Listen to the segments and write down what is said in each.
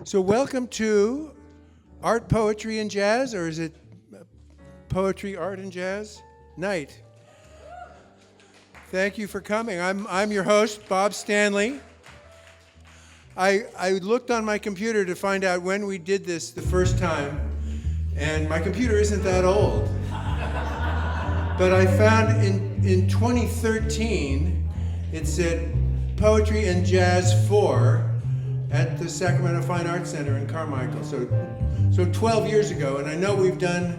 So welcome to Art, Poetry, and Jazz, or is it Poetry, Art, and Jazz night? Thank you for coming. I'm your host, Bob Stanley. I looked on my computer to find out when we did this the first time, and my computer isn't that old. But I found in 2013, it said Poetry and Jazz 4 at the Sacramento Fine Arts Center in Carmichael. So 12 years ago, and I know we've done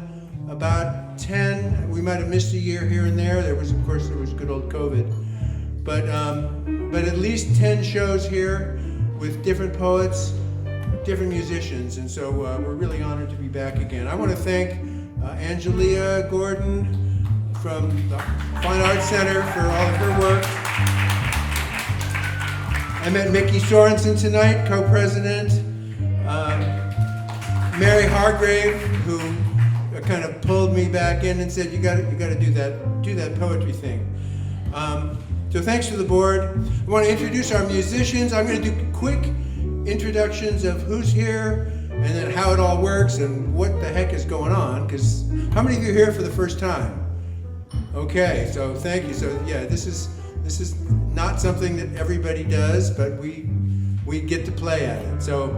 about 10. We might have missed a year here and there. There was good old COVID. But at least 10 shows here with different poets, different musicians, and so we're really honored to be back again. I want to thank Angelia Gordon from the Fine Arts Center for all of her work. I met Mickey Sorensen tonight, co-president. Mary Hargrave, who kind of pulled me back in and said, "You got to do that poetry thing." So thanks to the board. I want to introduce our musicians. I'm going to do quick introductions of who's here and then how it all works and what the heck is going on. Because how many of you are here for the first time? Okay, so thank you. So yeah, this is not something that everybody does, but we get to play at it. So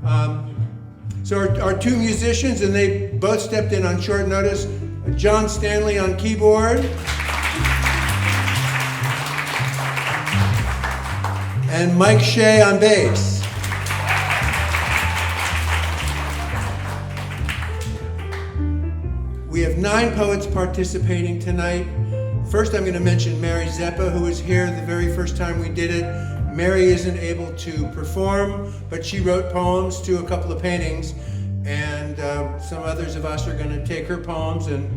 our two musicians, and they both stepped in on short notice. John Stanley on keyboard, and Mike Shea on bass. We have 9 poets participating tonight. First, I'm going to mention Mary Zeppa, who was here the very first time we did it. Mary isn't able to perform, but she wrote poems to a couple of paintings, and some others of us are going to take her poems and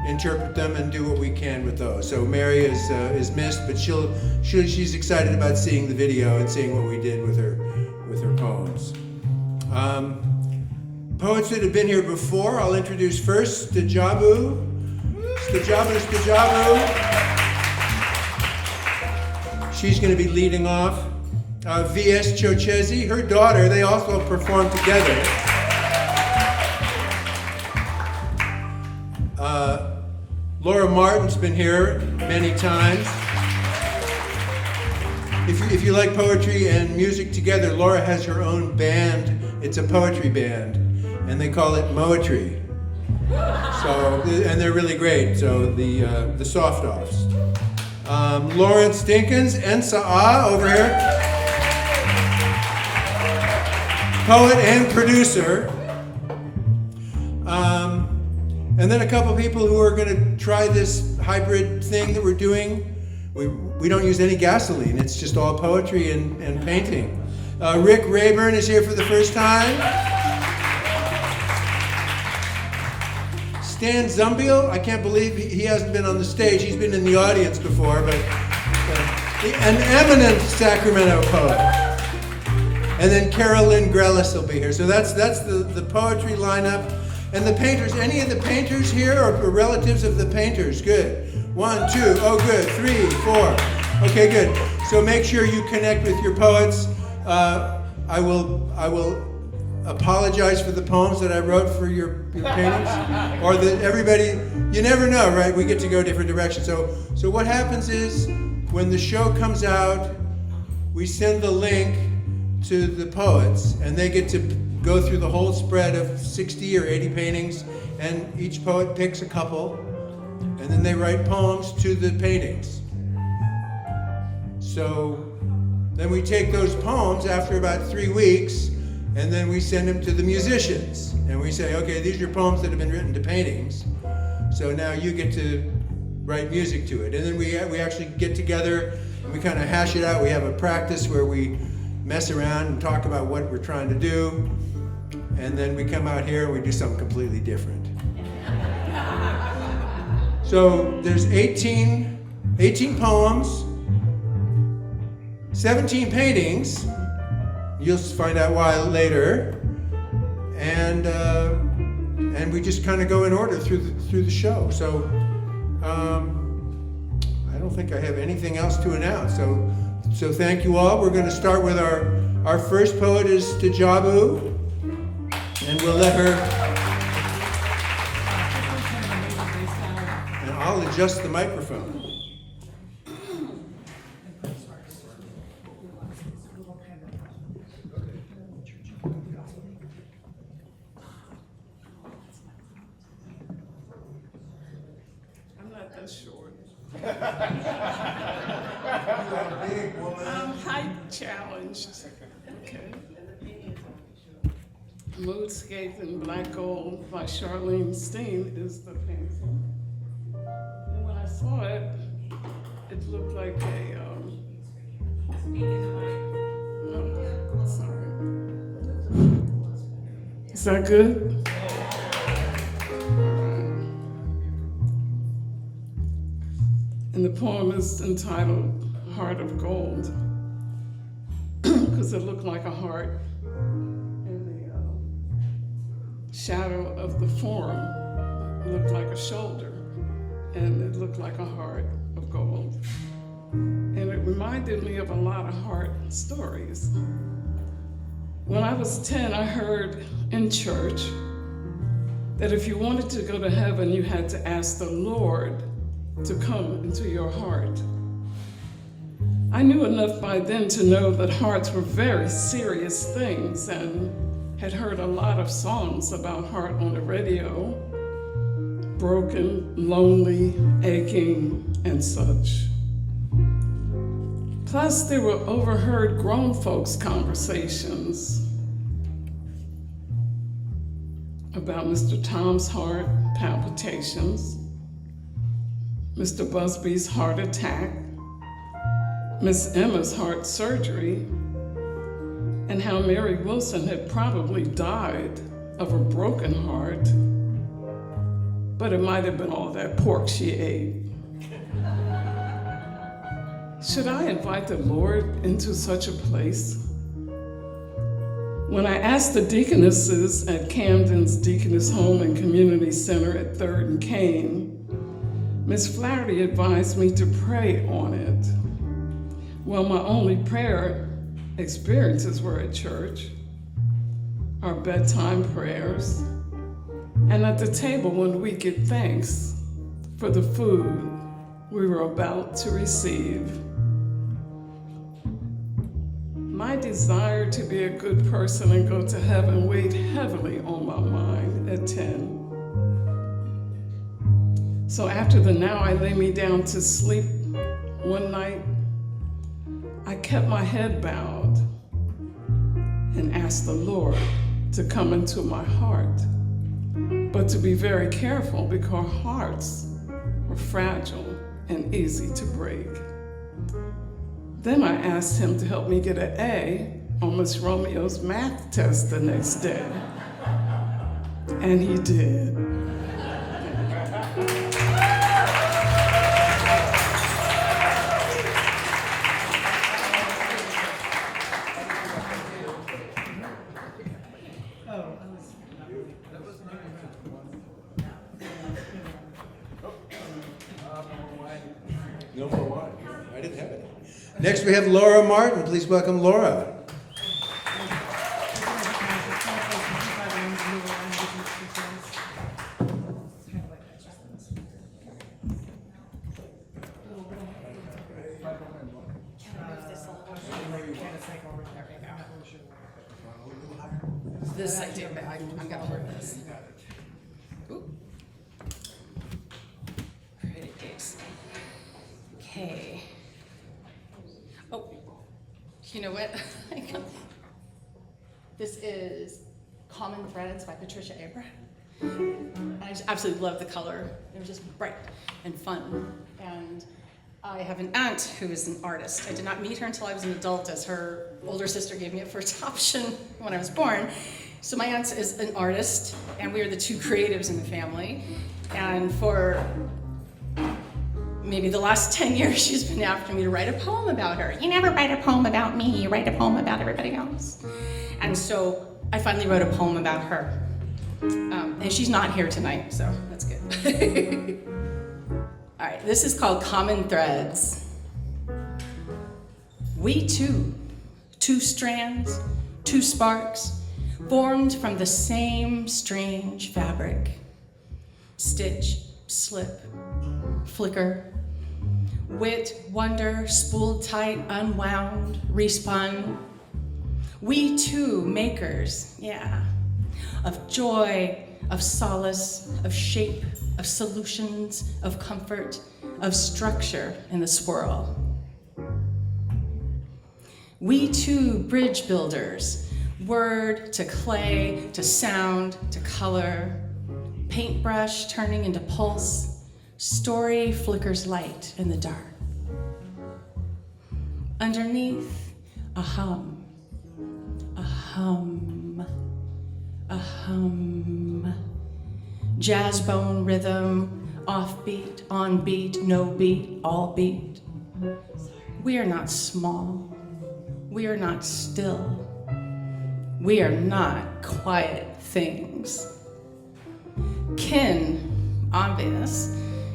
interpret them and do what we can with those. So Mary is missed, but she's excited about seeing the video and seeing what we did with her poems. Poets that have been here before, I'll introduce first Stajabu. She's going to be leading off. V.S. Chochezi, her daughter, they also perform together. Laura Martin's been here many times. If you like poetry and music together, Laura has her own band. It's a poetry band, and they call it Moetry. So, and they're really great. So the soft offs. Lawrence Dinkins and Sa'a over here, poet and producer. And then a couple people who are going to try this hybrid thing that we're doing. We don't use any gasoline. It's just all poetry and painting. Rick Rayburn is here for the first time. Stan Zumbiel, I can't believe he hasn't been on the stage. He's been in the audience before, but an eminent Sacramento poet. And then Carolyn Grelis will be here. So that's the poetry lineup. And the painters, any of the painters here are relatives of the painters? Good. 1, 2, oh good, 3, 4. Okay, good. So make sure you connect with your poets. I will apologize for the poems that I wrote for your paintings, or that everybody, you never know, right? We get to go different directions. So what happens is, when the show comes out, we send the link to the poets, and they get to go through the whole spread of 60 or 80 paintings, and each poet picks a couple, and then they write poems to the paintings. So then we take those poems after about 3 weeks, and then we send them to the musicians. And we say, okay, these are poems that have been written to paintings. So now you get to write music to it. And then we actually get together and we kind of hash it out. We have a practice where we mess around and talk about what we're trying to do. And then we come out here and we do something completely different. So there's 18 poems, 17 paintings. You'll find out why later, and we just kind of go in order through the show. So I don't think I have anything else to announce. So thank you all. We're going to start with our first poet is Stajabu. And we'll let her, and I'll adjust the microphone. I'm not that short. You are a big woman. I'm height challenged. Okay. Moodscape in Black Gold by Charlene Steen is the painting. And when I saw it, it looked like a, no, sorry. Is that good? And the poem is entitled Heart of Gold, because it looked like a heart in the shadow of the form. It looked like a shoulder, and it looked like a heart of gold. And it reminded me of a lot of heart stories. When I was 10, I heard in church that if you wanted to go to heaven, you had to ask the Lord to come into your heart. I knew enough by then to know that hearts were very serious things and had heard a lot of songs about heart on the radio, broken, lonely, aching, and such. Plus, there were overheard grown folks' conversations about Mr. Tom's heart palpitations, Mr. Busby's heart attack, Miss Emma's heart surgery, and how Mary Wilson had probably died of a broken heart, but it might have been all that pork she ate. Should I invite the Lord into such a place? When I asked the deaconesses at Camden's Deaconess Home and Community Center at 3rd and Kane, Miss Flaherty advised me to pray on it. Well, my only prayer experiences were at church, our bedtime prayers, and at the table when we give thanks for the food we were about to receive. My desire to be a good person and go to heaven weighed heavily on my mind at 10. So after the now I lay me down to sleep one night, I kept my head bowed and asked the Lord to come into my heart, but to be very careful because hearts were fragile and easy to break. Then I asked him to help me get an A on Miss Romeo's math test the next day, and he did. No more wine. I didn't have it. Next we have Laura Martin. Please welcome Laura. This I do, but I'm gonna hold this. Ooh. Pretty case. Okay. Oh, you know what? This is Common Threads by Patricia Abraham. I just absolutely love the color. It was just bright and fun. And I have an aunt who is an artist. I did not meet her until I was an adult, as her older sister gave me a first option when I was born. So my aunt is an artist, and we are the two creatives in the family. And for maybe the last 10 years, she's been after me to write a poem about her. You never write a poem about me, you write a poem about everybody else. And so I finally wrote a poem about her. And she's not here tonight, so that's good. All right, this is called Common Threads. We two strands, two sparks. formed from the same strange fabric. Stitch, slip, flicker, wit, wonder, spooled tight, unwound, respun. We too, makers, yeah, of joy, of solace, of shape, of solutions, of comfort, of structure in the swirl. We too, bridge builders, word to clay, to sound, to color, paintbrush turning into pulse, story flickers light in the dark. Underneath, a hum, a hum, a hum. Jazz bone rhythm, offbeat, on beat, no beat, all beat. We are not small. We are not still. We are not quiet things. Kin, obvious,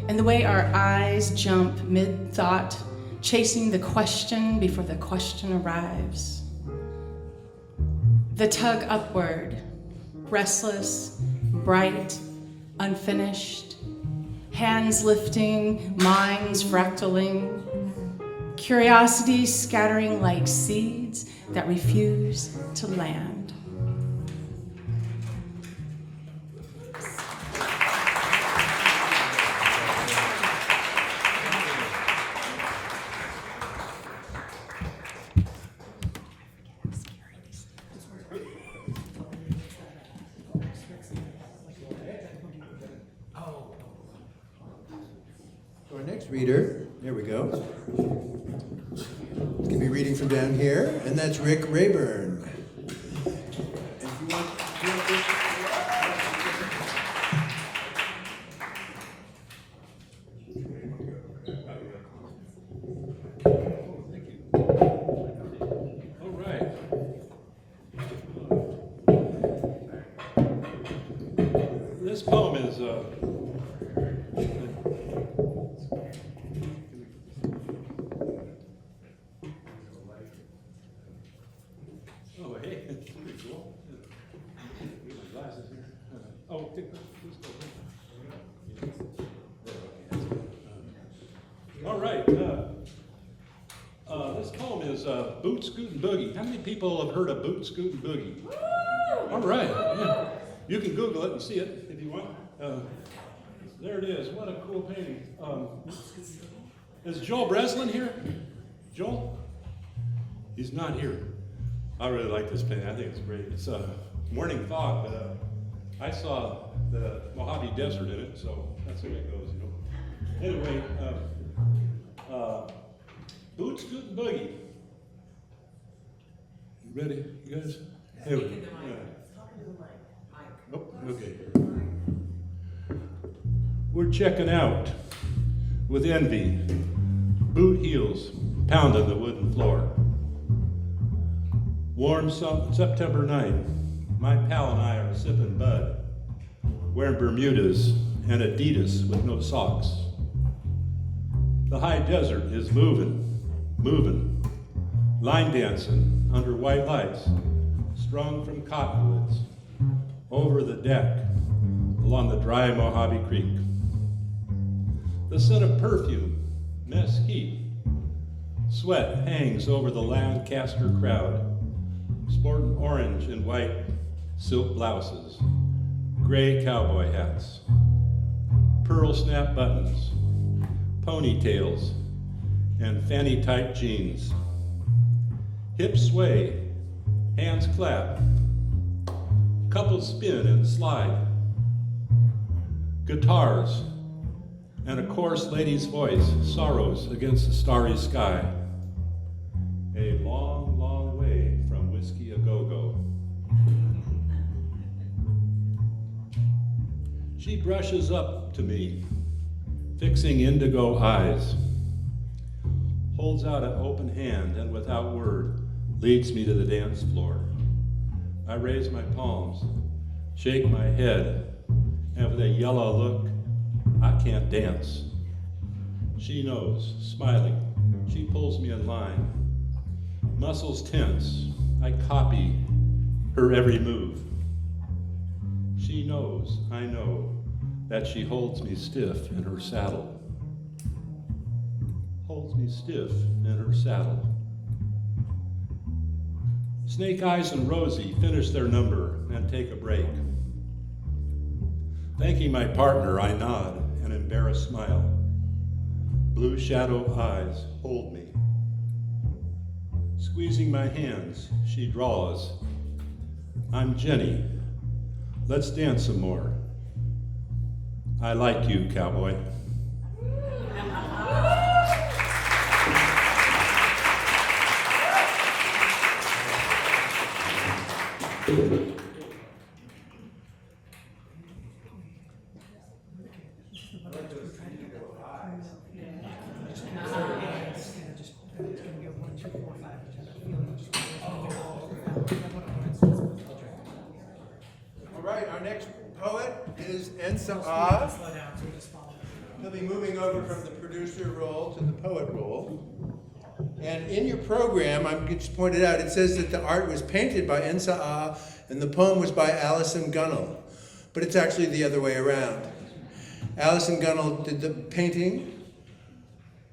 and the way our eyes jump mid-thought, chasing the question before the question arrives. The tug upward, restless, bright, unfinished, hands lifting, minds fractaling, curiosity scattering like seeds that refuse to land. Our next reader, there we go. He's going to be reading from down here, and that's Rick Rayburn. And if you want All right. This poem is oh, hey, that's pretty cool. Get my glasses here. Oh, please go. All right. This poem is Boot Scootin' Boogie. How many people have heard of Boot Scootin' Boogie? All right. Yeah. You can Google it and see it if you want. There it is. What a cool painting. Is Joel Breslin here? Joel? He's not here. I really like this painting. I think it's great. It's a morning thought, but I saw the Mojave Desert in it, so that's the way it goes, you know. Anyway, Boot Scootin' Boogie. You ready, you guys? Here we go. Oh, okay. We're checking out with envy. Boot heels pounding the wooden floor. Warm September night, my pal and I are sipping bud, wearing Bermudas and Adidas with no socks. The high desert is moving, line dancing under white lights, strung from cottonwoods, over the deck, along the dry Mojave Creek. The scent of perfume, mesquite, sweat hangs over the Lancaster crowd, sporting orange and white silk blouses, gray cowboy hats, pearl snap buttons, ponytails, and fanny tight jeans. Hips sway, hands clap, couples spin and slide. Guitars and a coarse lady's voice sorrows against the starry sky. A long, long way from Whiskey A Go-Go. She brushes up to me, fixing indigo eyes, holds out an open hand and without word leads me to the dance floor. I raise my palms, shake my head, and with a yellow look, I can't dance. She knows, smiling, she pulls me in line. Muscles tense, I copy her every move. She knows, I know, that she holds me stiff in her saddle. Holds me stiff in her saddle. Snake Eyes and Rosie finish their number and take a break. Thanking my partner, I nod an embarrassed smile. Blue shadow eyes hold me. Squeezing my hands, she draws. I'm Jenny. Let's dance some more. I like you, cowboy. All right, our next poet is Ensa Ah. He'll be moving over from the producer role to the poet role. And in your program, I'm just pointed out, it says that the art was painted by Ensa Ah and the poem was by Alison Gunnell. But it's actually the other way around. Alison Gunnell did the painting,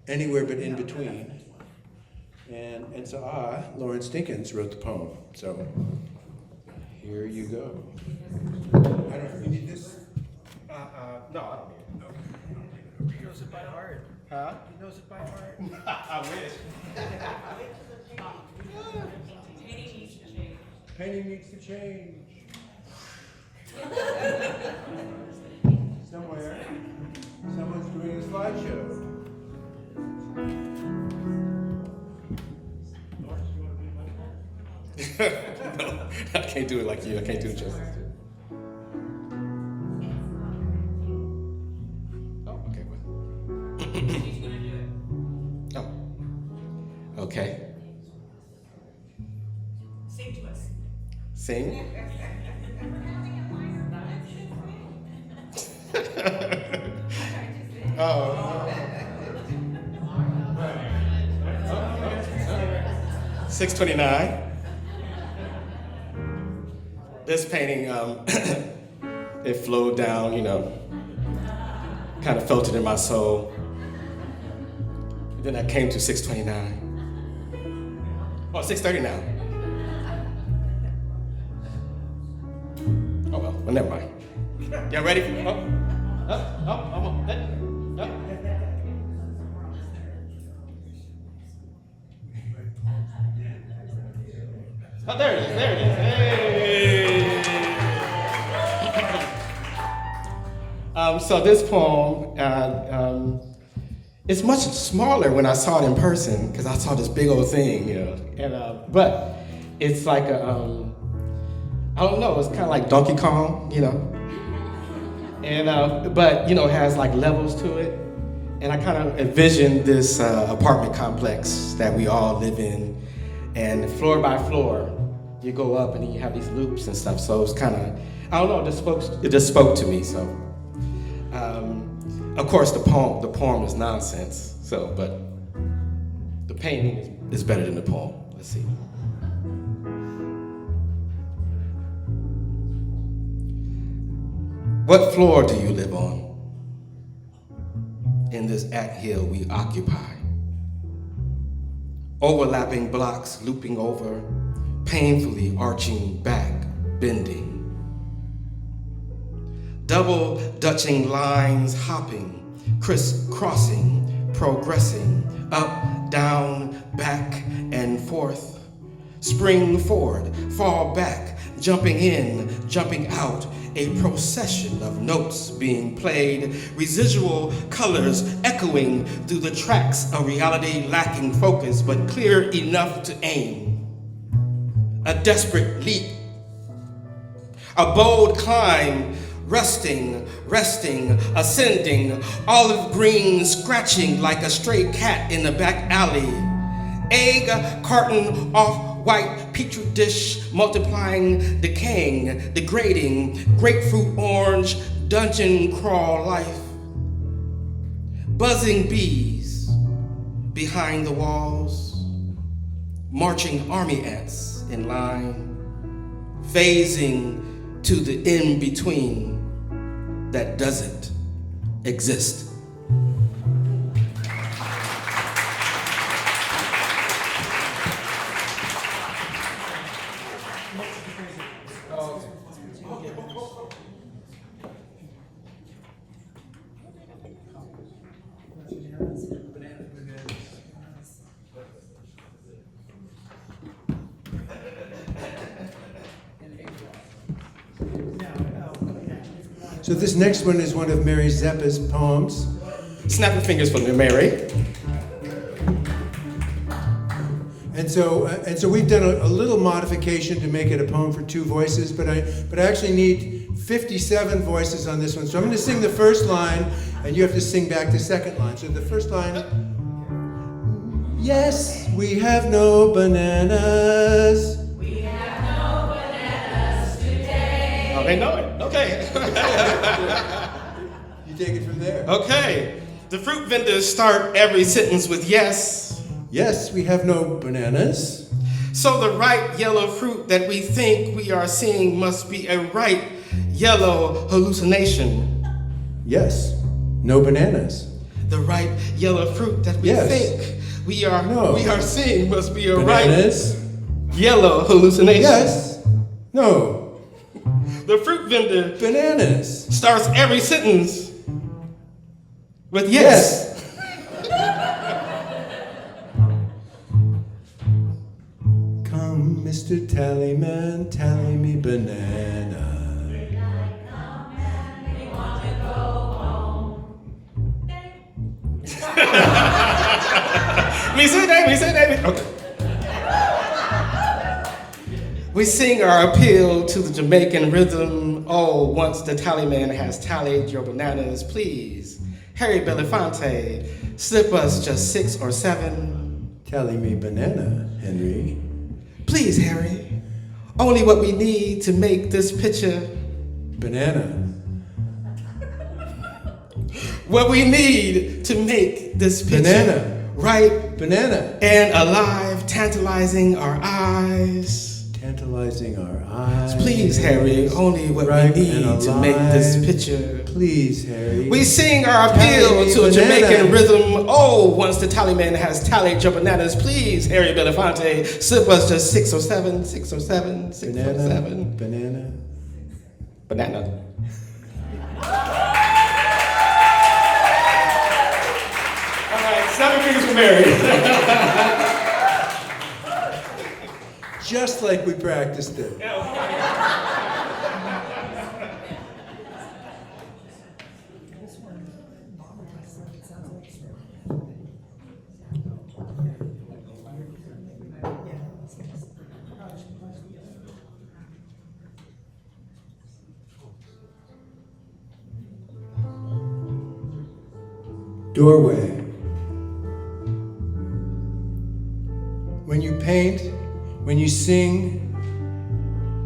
Anywhere But In Between. And Ensa Ah, Lawrence Dinkins, wrote the poem. So here you go. I don't know if you need this. No, I don't need it. He knows it by heart. Huh? He knows it by heart. I wish. Painting needs to change. Somewhere, someone's doing a slideshow. No, I can't do it like you. I can't do it justice. Oh, okay. Well. She's gonna do it. Oh. Okay. Sing to us. Sing. Oh. 629. This painting, it flowed down, kind of felt it in my soul. Then I came to 629. Oh, 630 now. Oh, well, never mind. Y'all ready? Oh, there it is, Hey! So this poem, it's much smaller when I saw it in person, because I saw this big old thing, but it's like I don't know, it's kind of like Donkey Kong, and but has like levels to it, and I kind of envisioned this apartment complex that we all live in, and floor by floor, you go up and then you have these loops and stuff. So it's kind of, I don't know, it just spoke to me. So, of course, the poem is nonsense. So, but the painting is better than the poem. Let's see. What floor do you live on? In this anthill we occupy. Overlapping blocks looping over, painfully arching back, bending. Double dutching lines hopping, crisscrossing, progressing, up, down, back, and forth. Spring forward, fall back, jumping in, jumping out, a procession of notes being played, residual colors echoing through the tracks, a reality lacking focus but clear enough to aim. A desperate leap, a bold climb, resting, ascending, olive green scratching like a stray cat in the back alley. Egg carton off white petri dish, multiplying, decaying, degrading, grapefruit orange, dungeon crawl life. Buzzing bees behind the walls, marching army ants in line, phasing to the in-between that doesn't exist. So this next one is one of Mary Zeppa's poems. Snap your fingers for me, Mary. And so we've done a little modification to make it a poem for two voices, but I actually need 57 voices on this one. So I'm going to sing the first line, and you have to sing back the second line. So the first line, yes, we have no bananas. We have no bananas today. Oh, they know it. Okay. You take it from there. Okay. The fruit vendors start every sentence with yes. Yes, we have no bananas. So the ripe yellow fruit that we think we are seeing must be a ripe yellow hallucination. Yes, no bananas. The ripe yellow fruit that we Yes. think we are seeing must be a Bananas? ripe yellow hallucination. Yes. No. The fruit vendor Bananas. starts every sentence with yes. Come, Mr. Tallyman, tally me banana. Me say that. Okay. We sing our appeal to the Jamaican rhythm. Oh, once the tallyman has tallied your bananas, please, Harry Belafonte, slip us just 6 or 7. Tally me banana, Henry. Please, Harry, only what we need to make this picture. Banana. What we need to make this picture. Banana. Ripe Banana. and alive, tantalizing our eyes. Tantalizing our eyes. Please, Harry, only what Ripe we need and to make this alive. picture. Please, Harry. We sing our Tally appeal me to a banana. Jamaican rhythm. Oh, once the tallyman has tallied your bananas, please, Harry Belafonte, slip us just 6 or 7, 6 or 7, 6 or Banana. 7. Banana. Banana. All right, 7 fingers for Mary. Just like we practiced it. Doorway. When you paint, when you sing,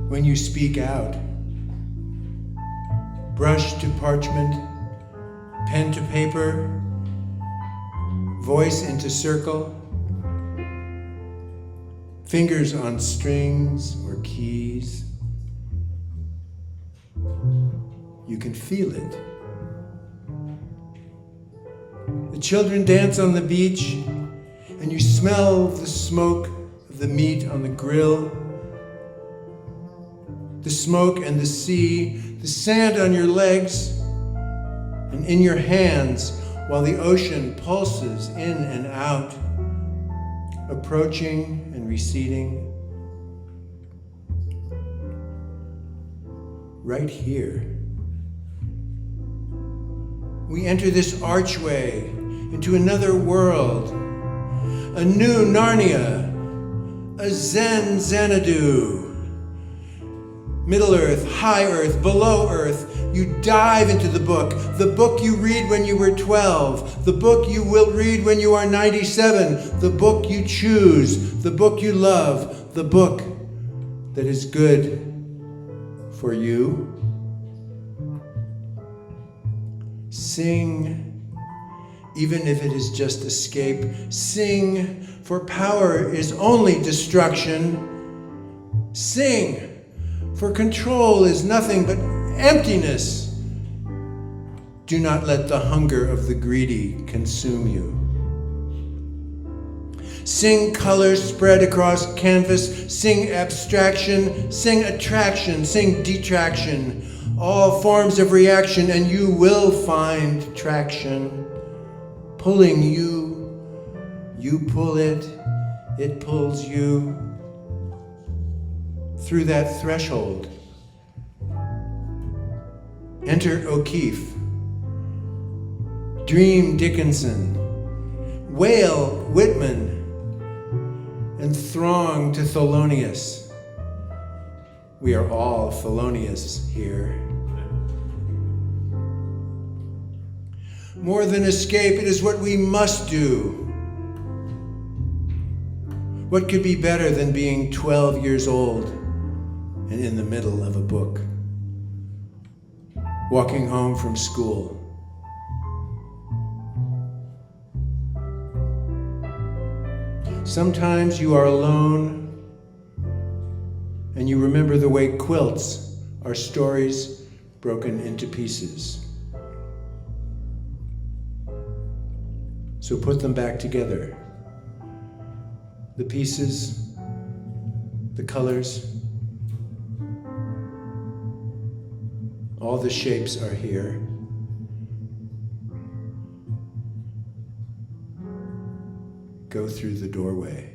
when you speak out. Brush to parchment, pen to paper, voice into circle, fingers on strings or keys. You can feel it. The children dance on the beach, and you smell the smoke of the meat on the grill. The smoke and the sea, the sand on your legs and in your hands, while the ocean pulses in and out, approaching and receding. Right here. We enter this archway into another world, a new Narnia, a Zen Xanadu. Middle Earth, High Earth, Below Earth. You dive into the book you read when you were 12, the book you will read when you are 97, the book you choose, the book you love, the book that is good for you. Sing, even if it is just escape. Sing, for power is only destruction. Sing, For control is nothing but emptiness. Do not let the hunger of the greedy consume you. Sing colors spread across canvas, sing abstraction, sing attraction, sing detraction, all forms of reaction, and you will find traction. Pulling you, you pull it, it pulls you. Through that threshold, enter O'Keeffe, dream Dickinson, wail Whitman, and throng to Thelonious. We are all Thelonious here. More than escape, it is what we must do. What could be better than being 12 years old and in the middle of a book? Walking home from school. Sometimes you are alone and you remember the way quilts are stories broken into pieces. So put them back together. The pieces, the colors, all the shapes are here. Go through the doorway.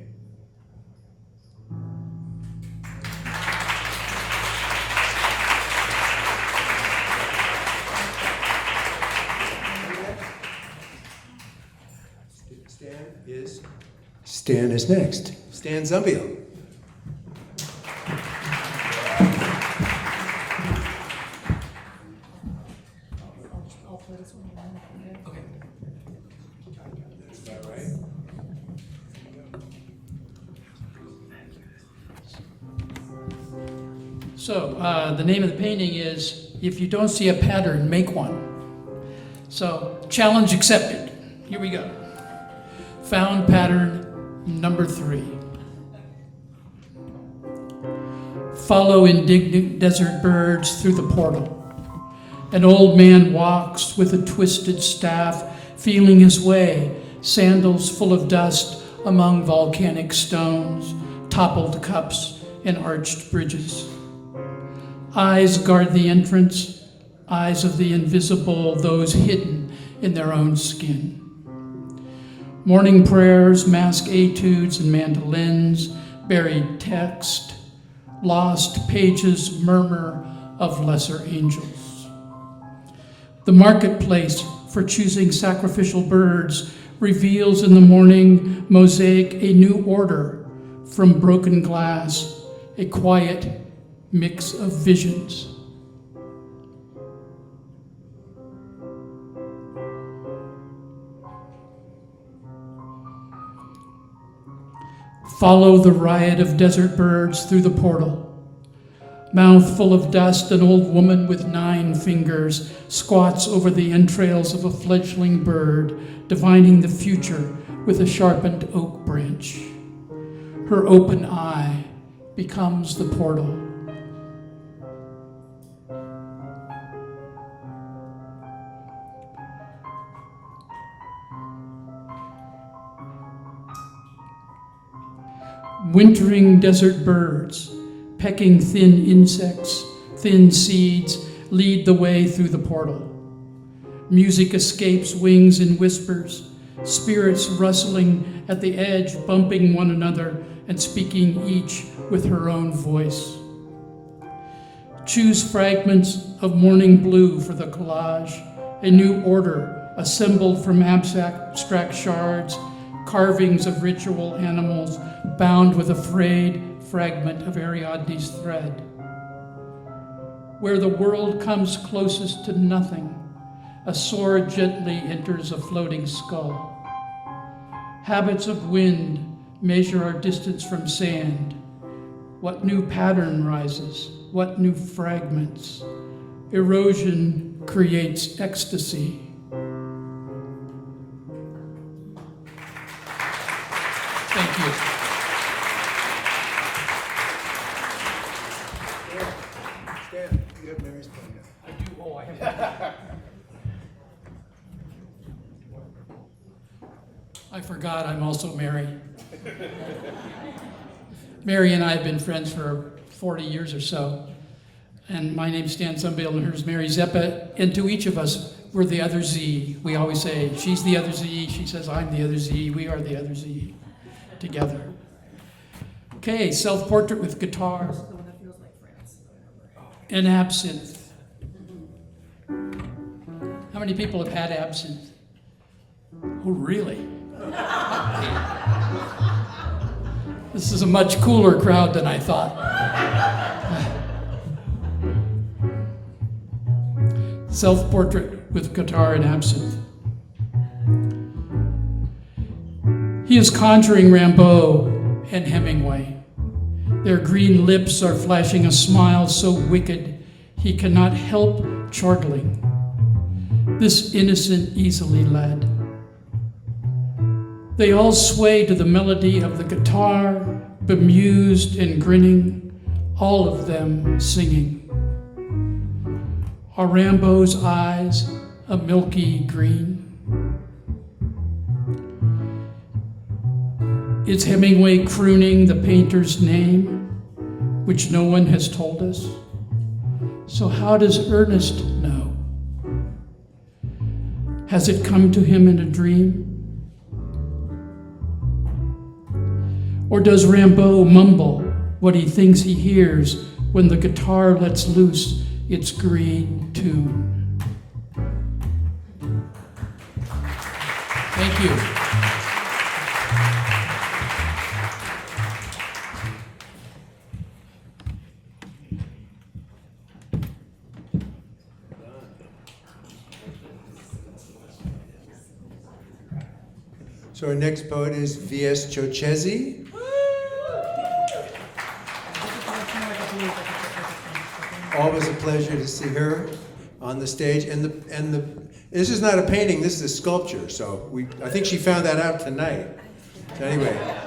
Stan is next. Stan Zumbiel. Is that right? So the name of the painting is If You Don't See a Pattern, Make One. So challenge accepted. Here we go. Found pattern number 3. Follow indignant desert birds through the portal. An old man walks with a twisted staff, feeling his way, sandals full of dust among volcanic stones, toppled cups, and arched bridges. Eyes guard the entrance, eyes of the invisible, those hidden in their own skin. Morning prayers, mask etudes and mandolins, buried text, lost pages murmur of lesser angels. The marketplace for choosing sacrificial birds reveals in the morning mosaic a new order from broken glass, a quiet mix of visions. Follow the riot of desert birds through the portal. Mouth full of dust, an old woman with 9 fingers squats over the entrails of a fledgling bird, divining the future with a sharpened oak branch. Her open eye becomes the portal. Wintering desert birds, pecking thin insects, thin seeds, lead the way through the portal. Music escapes wings and whispers, spirits rustling at the edge, bumping one another and speaking each with her own voice. Choose fragments of morning blue for the collage, a new order assembled from abstract shards, carvings of ritual animals bound with a frayed fragment of Ariadne's thread. Where the world comes closest to nothing, a sword gently enters a floating skull. Habits of wind measure our distance from sand. What new pattern rises? What new fragments? Erosion creates ecstasy. Thank you. You have Mary's pen. I do. Oh, I have. I forgot I'm also Mary. Mary and I have been friends for 40 years or so. And my name's Stan Sunbale and hers Mary Zeppa. And to each of us, we're the other Z. We always say, she's the other Z. She says, I'm the other Z. We are the other Z together. Okay, self-portrait with guitar and absinthe. How many people have had absinthe? Oh, really? This is a much cooler crowd than I thought. Self-portrait with guitar and absinthe. He is conjuring Rimbaud and Hemingway. Their green lips are flashing a smile so wicked he cannot help chortling. This innocent, easily led. They all sway to the melody of the guitar, bemused and grinning, all of them singing. Are Rimbaud's eyes a milky green? Is Hemingway crooning the painter's name, which no one has told us? So how does Ernest know? Has it come to him in a dream? Or does Rimbaud mumble what he thinks he hears when the guitar lets loose its green tune? Thank you. So our next poet is V.S. Chochezi. Always a pleasure to see her on the stage. And this is not a painting, this is a sculpture. So I think she found that out tonight. So anyway.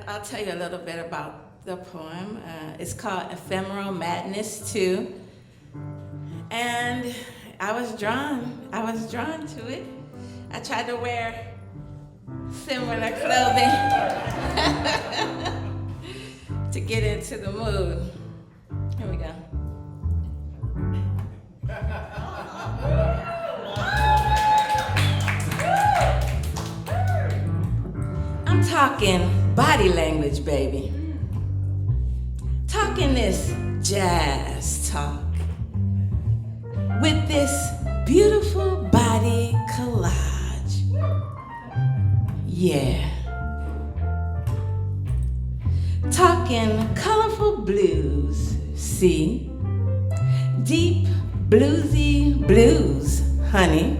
I'll tell you a little bit about the poem. It's called Ephemeral Madness 2. And I was drawn to it. I tried to wear similar clothing to get into the mood. Here we go. I'm talking body language, baby. Talking this jazz talk with this beautiful body collage. Yeah. Talking colorful blues, see? Deep bluesy blues, honey.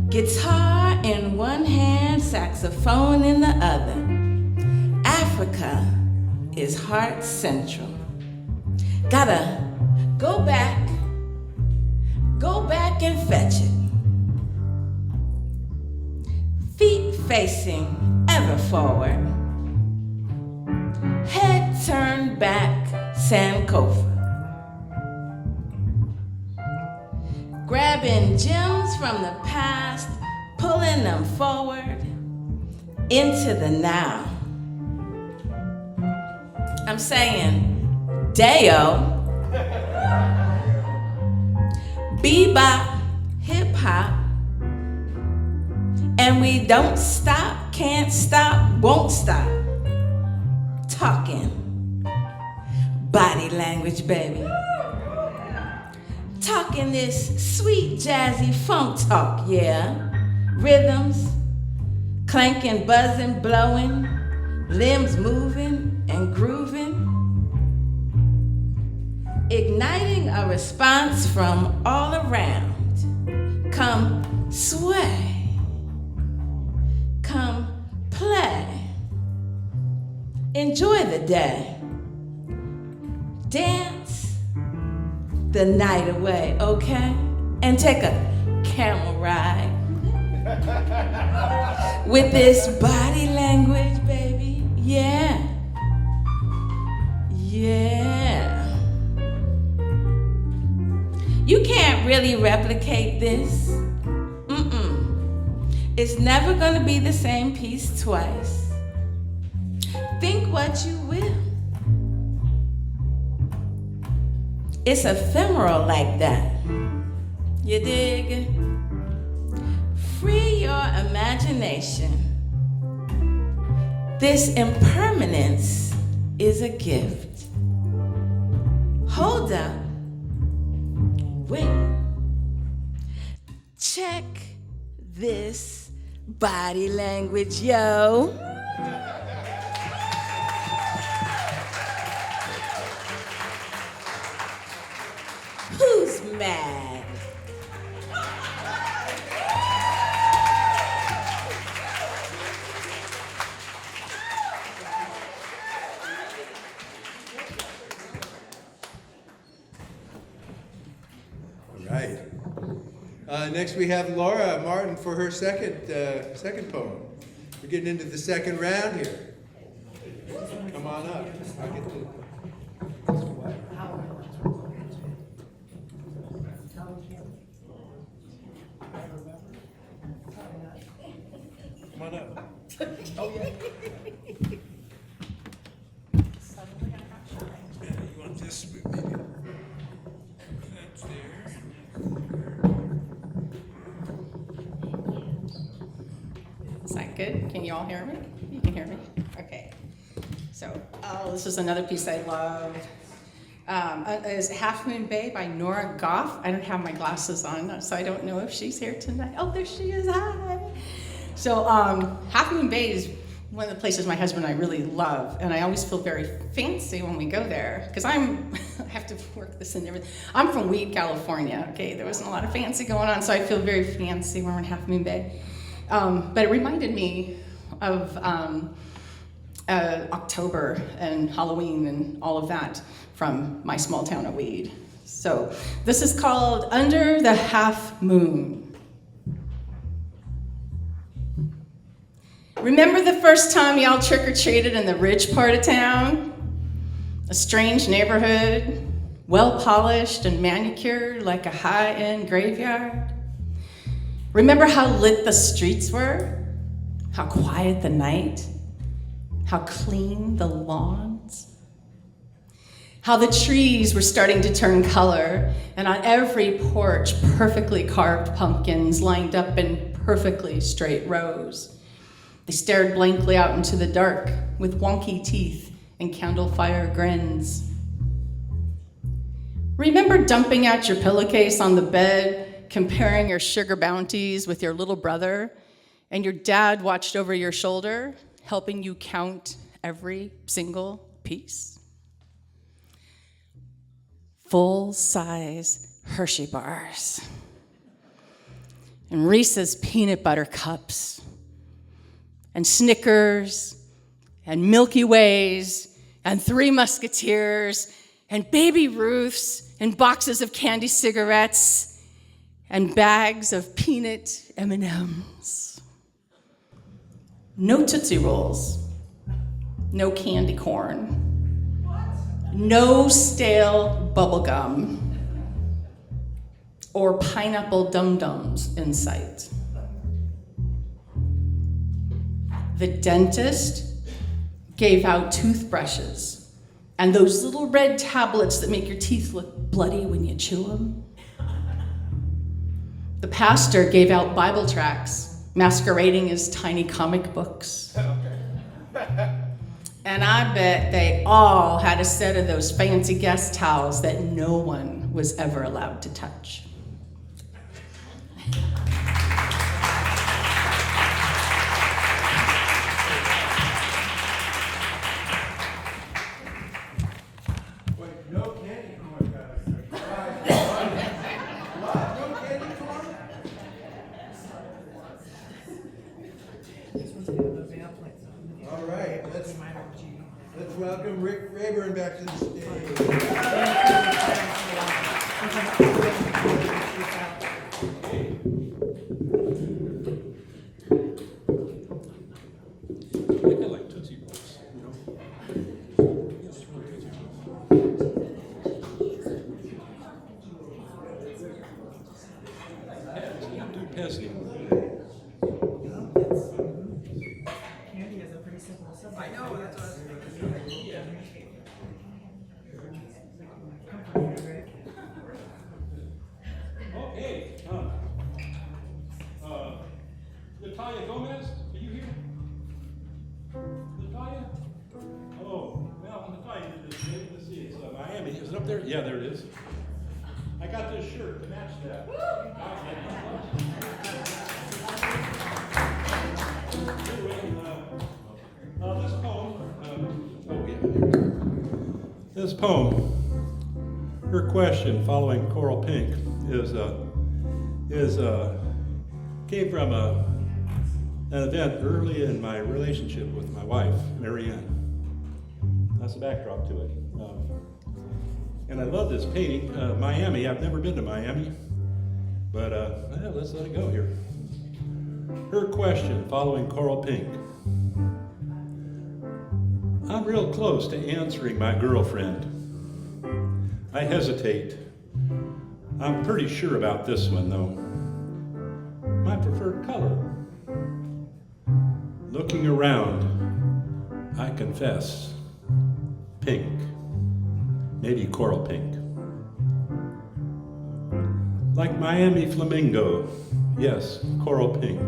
Guitar in one hand, saxophone in the other. Africa is heart central. Gotta go back and fetch it. Feet facing ever forward. Head turned back, Sankofa. Grabbing gems from the past, pulling them forward into the now. I'm saying, Deo, bebop, hip hop, and we don't stop, can't stop, won't stop talking body language, baby. Talking this sweet jazzy funk talk, yeah. Rhythms, clanking, buzzing, blowing, limbs moving and grooving. Igniting a response from all around. Come sway, come play, enjoy the day, dance the night away, okay? And take a camel ride with this body language, baby. Yeah. Yeah. You can't really replicate this. It's never gonna be the same piece twice. Think what you will. It's ephemeral like that. You dig? Free your imagination. This impermanence is a gift. Hold up. Wait. Check this body language, yo. Who's mad? Right. Next we have Laura Martin for her second poem. We're getting into the second round here. Come on up. I'll get the... Come on up. Oh, yeah. You want this maybe? That's there. Is that good? Can you all hear me? You can hear me? Okay. So, this is another piece I love. Is Half Moon Bay by Nora Goff. I don't have my glasses on, so I don't know if she's here tonight. Oh, there she is. Hi. So, Half Moon Bay is one of the places my husband and I really love, and I always feel very fancy when we go there, because I have to work this in everything. I'm from Weed, California, okay? There wasn't a lot of fancy going on, so I feel very fancy when we're in Half Moon Bay. But it reminded me of October and Halloween and all of that from my small town of Weed. So this is called Under the Half Moon. Remember the first time y'all trick-or-treated in the rich part of town? A strange neighborhood, well-polished and manicured like a high-end graveyard? Remember how lit the streets were? How quiet the night? How clean the lawns? How the trees were starting to turn color, and on every porch, perfectly carved pumpkins lined up in perfectly straight rows. They stared blankly out into the dark with wonky teeth and candle-fire grins. Remember dumping out your pillowcase on the bed, comparing your sugar bounties with your little brother, and your dad watched over your shoulder, helping you count every single piece? Full-size Hershey bars, and Reese's peanut butter cups, and Snickers, and Milky Ways, and Three Musketeers, and Baby Ruths, and boxes of candy cigarettes, and bags of peanut M&Ms. No Tootsie Rolls, no candy corn, no stale bubble gum, or pineapple dum-dums in sight. The dentist gave out toothbrushes and those little red tablets that make your teeth look bloody when you chew them. The pastor gave out Bible tracts masquerading as tiny comic books. And I bet they all had a set of those fancy guest towels that no one was ever allowed to touch. Wait, no candy corn, guys. What? No candy corn? All right, let's welcome Rick Rayburn back to the stage. I like Tootsie Rolls, you know. Do pass it. Okay, Natalia Gomez, are you here? Natalia? Oh, well, Natalia did this today. Let's see, it's Miami. Is it up there? Yeah, there it is. I got this shirt to match that. Anyway, this poem, this poem, her question following Coral Pink came from an event early in my relationship with my wife, Marianne. That's the backdrop to it. And I love this painting. Miami, I've never been to Miami, but well, let's let it go here. Her question following Coral Pink. I'm real close to answering my girlfriend. I hesitate. I'm pretty sure about this one though. My preferred color. Looking around, I confess, pink. Maybe coral pink. Like Miami flamingo, yes, coral pink.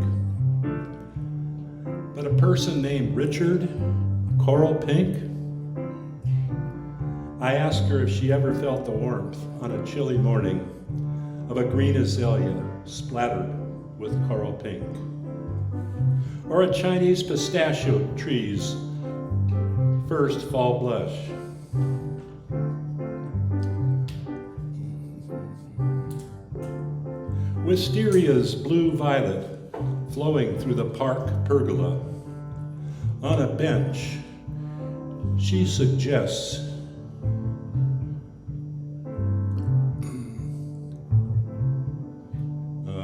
But a person named Richard, coral pink? I asked her if she ever felt the warmth on a chilly morning of a green azalea splattered with coral pink. Or a Chinese pistachio tree's first fall blush. Wisteria's blue violet flowing through the park pergola. On a bench, she suggests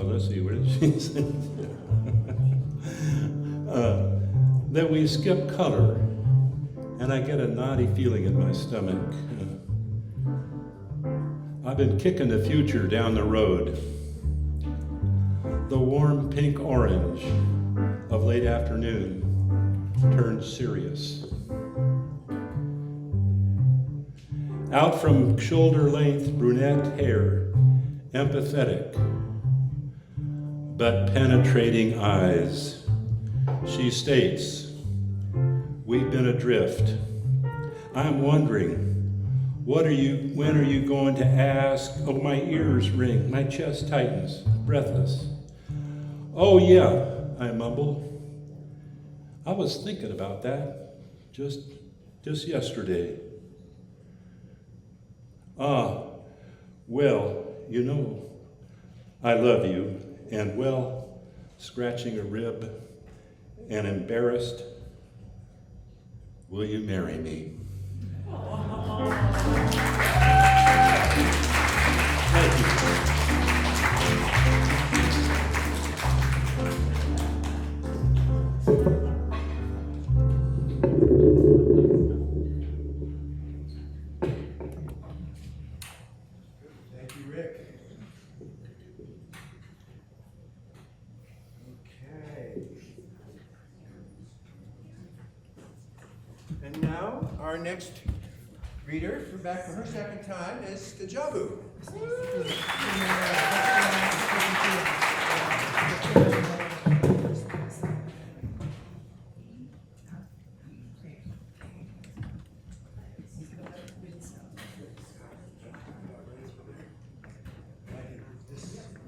let's see, what did she say? That we skip color, and I get a naughty feeling in my stomach. I've been kicking the future down the road. The warm pink orange of late afternoon turns serious. Out from shoulder length brunette hair, empathetic but penetrating eyes, she states, we've been adrift. I'm wondering, when are you going to ask? Oh, my ears ring, my chest tightens, breathless. Oh yeah, I mumble. I was thinking about that just yesterday. Well, you know, I love you, and well, scratching a rib and embarrassed, will you marry me? Thank you. Thank you, Rick. Okay. And now, our next reader, back for her second time, is Stajabu.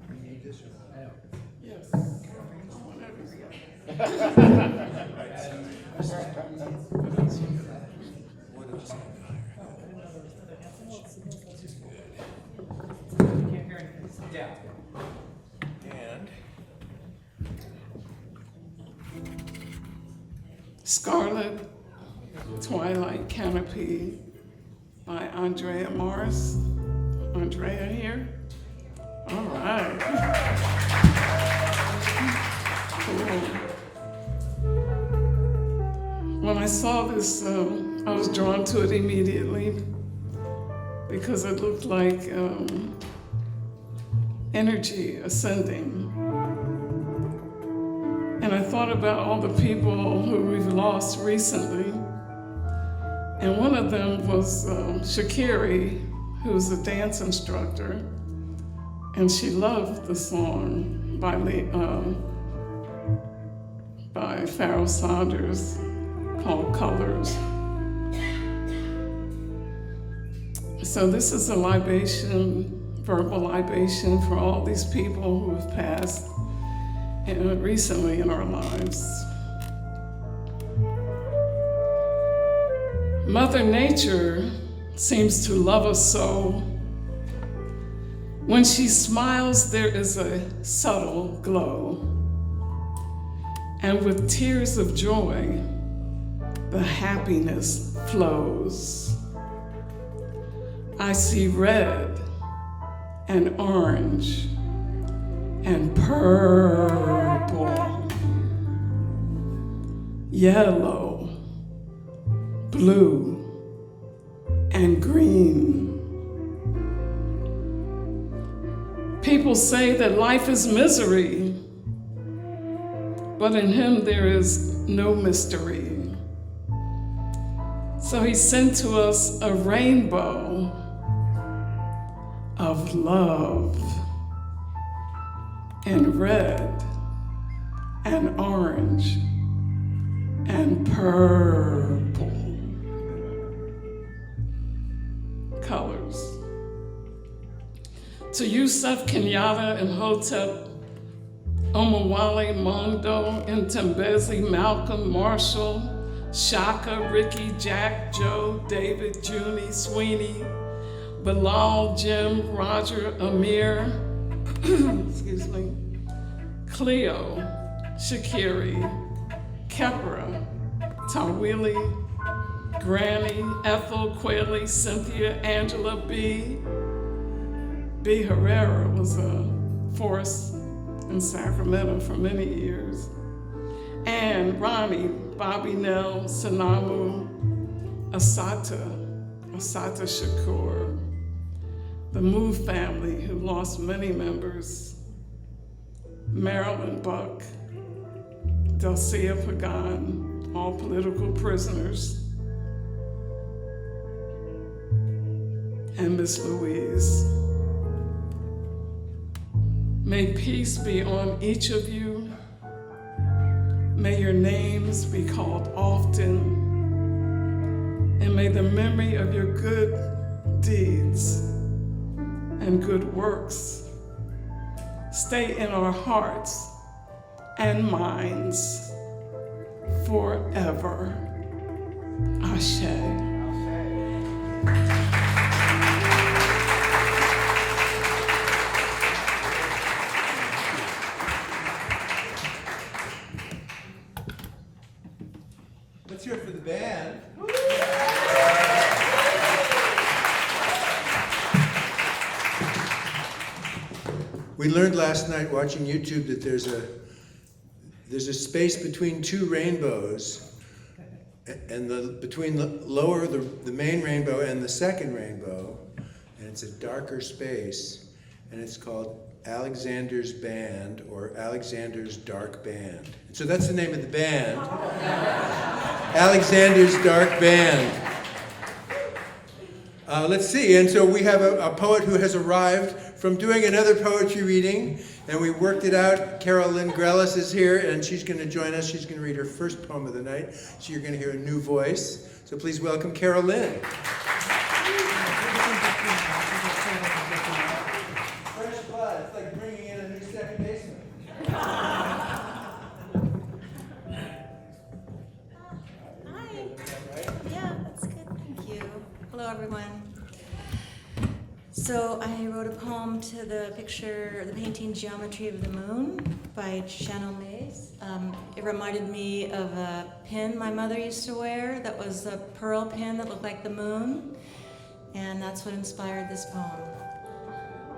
You need this or not? Yes. Whatever. And Scarlet Twilight Canopy by Andrea Morris. Andrea here? All right. Cool. When I saw this, I was drawn to it immediately because it looked like energy ascending. And I thought about all the people who we've lost recently. And one of them was Shakiri, who's a dance instructor. And she loved the song by Pharoah Sanders called Colors. So this is a libation, verbal libation for all these people who have passed recently in our lives. Mother Nature seems to love us so. When she smiles, there is a subtle glow. And with tears of joy, the happiness flows. I see red and orange and purple, yellow, blue, and green. People say that life is misery, but in him there is no mystery. So he sent to us a rainbow of love and red and orange and purple colors. To Yusuf, Kenyatta, and Hotep, Omawale, Mondo, Ntembezi, Malcolm, Marshall, Shaka, Ricky, Jack, Joe, David, Junie, Sweeney, Bilal, Jim, Roger, Amir, excuse me, Cleo, Shakiri, Kepra, Tawili, Granny, Ethel, Quayle, Cynthia, Angela, B. Herrera was a force in Sacramento for many years. And Ronnie, Bobby Nell, Sanamu, Asata Shakur, the Move family who lost many members, Marilyn Buck, Delcia Pagan, all political prisoners, and Miss Louise. May peace be on each of you. May your names be called often. And may the memory of your good deeds and good works stay in our hearts and minds forever. Ashe. Let's hear it for the band. We learned last night watching YouTube that there's a space between two rainbows, and between the main rainbow and the second rainbow, and it's a darker space, and it's called Alexander's Band, or Alexander's Dark Band. And so that's the name of the band. Alexander's Dark Band. Let's see, and so we have a poet who has arrived from doing another poetry reading, and we worked it out. Carol Lynn Grellis is here, and she's going to join us. She's going to read her first poem of the night, so you're going to hear a new voice. So please welcome Carol Lynn. Fresh blood, it's like bringing in a new second baseman. Hi. Yeah, that's good. Thank you. Hello, everyone. So I wrote a poem to the painting Geometry of the Moon by Chanel Mays. It reminded me of a pin my mother used to wear that was a pearl pin that looked like the moon, and that's what inspired this poem.